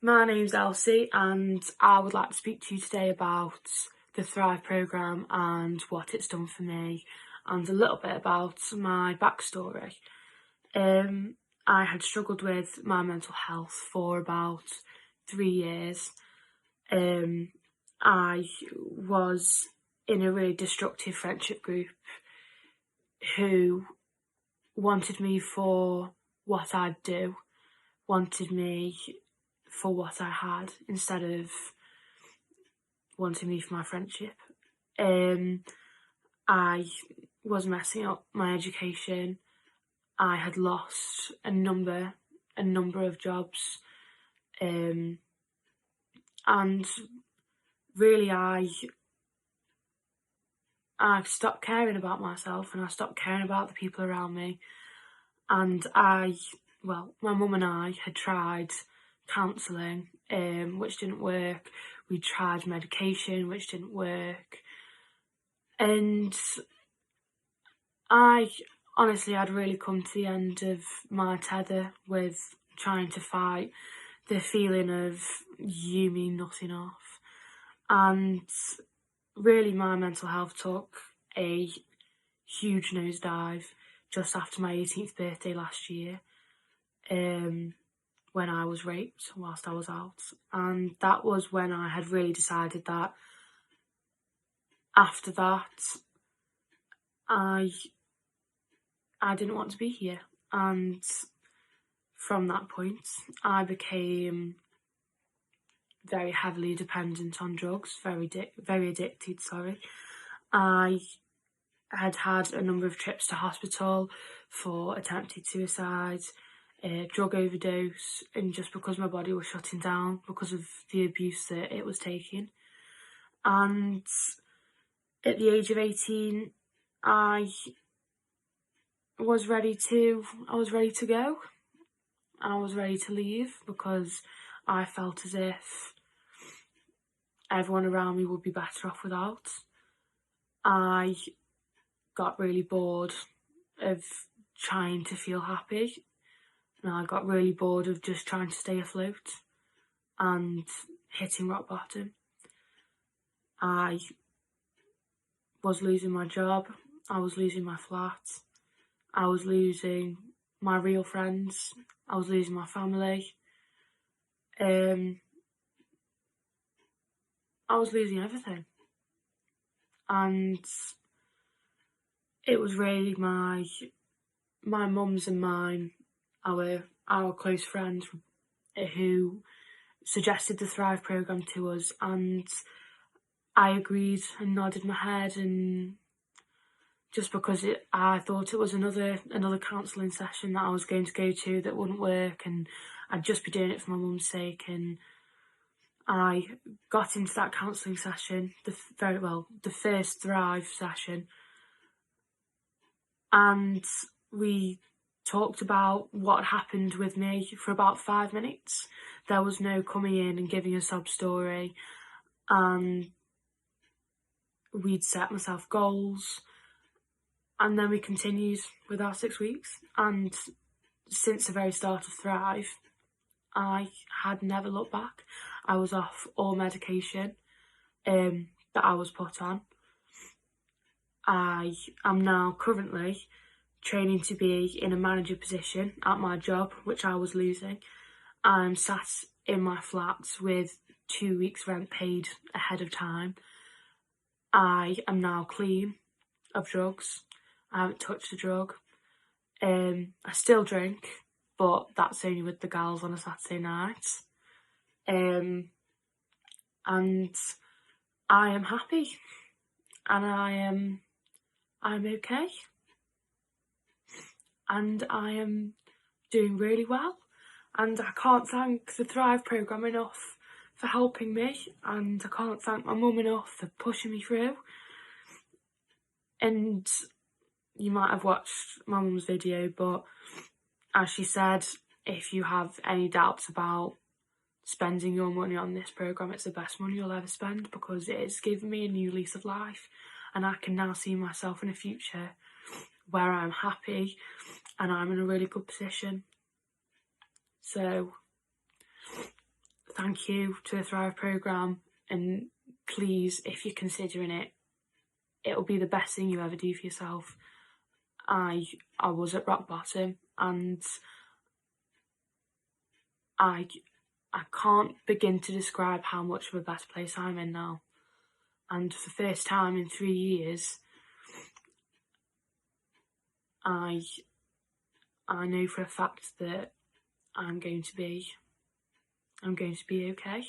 My name's Elsie and I would like to speak to you today about the Thrive programme and what it's done for me and a little bit about my backstory. I had struggled with my mental health for about 3 years. I was in a really destructive friendship group who wanted me for what I'd do, wanted me for what I had instead of wanting me for my friendship. I was messing up my education. I had lost a number of jobs, and really I stopped caring about myself and I stopped caring about the people around me. And my mum and I had tried counselling, which didn't work. We tried medication, which didn't work. And I'd really come to the end of my tether with trying to fight the feeling of you mean nothing off. And really my mental health took a huge nosedive just after my 18th birthday last year, when I was raped whilst I was out. And that was when I had really decided that after that I didn't want to be here. And from that point I became very heavily dependent on drugs, very addicted. I had a number of trips to hospital for attempted suicide, drug overdose, and just because my body was shutting down because of the abuse that it was taking. And at the age of 18, I was ready to go. I was ready to leave because I felt as if everyone around me would be better off without. I got really bored of trying to feel happy, and I got really bored of just trying to stay afloat and hitting rock bottom. I was losing my job, I was losing my flat, I was losing my real friends, I was losing my family. I was losing everything. And it was really my mum's and mine, our close friends, who suggested the Thrive programme to us, and I agreed and nodded my head, and just because I thought it was another counselling session that I was going to go to that wouldn't work, and I'd just be doing it for my mum's sake. And I got into that counselling session, the first Thrive session, and we talked about what happened with me for about 5 minutes. There was no coming in and giving a sob story, and we'd set myself goals, and then we continued with our 6 weeks. And since the very start of Thrive, I had never looked back. I was off all medication that I was put on. I am now currently training to be in a manager position at my job, which I was losing. I'm sat in my flat with 2 weeks' rent paid ahead of time. I am now clean of drugs. I haven't touched a drug. I still drink, but that's only with the gals on a Saturday night. And I am happy, and I'm okay, and I am doing really well. And I can't thank the Thrive programme enough for helping me, and I can't thank my mum enough for pushing me through. And you might have watched my mum's video, but as she said, if you have any doubts about spending your money on this programme, it's the best money you'll ever spend, because it's given me a new lease of life, and I can now see myself in a future where I'm happy and I'm in a really good position. So thank you to the Thrive programme, and please, if you're considering it, it'll be the best thing you ever do for yourself. I was at rock bottom, and I can't begin to describe how much of a better place I'm in now. And for the first time in 3 years, I know for a fact that I'm going to be okay.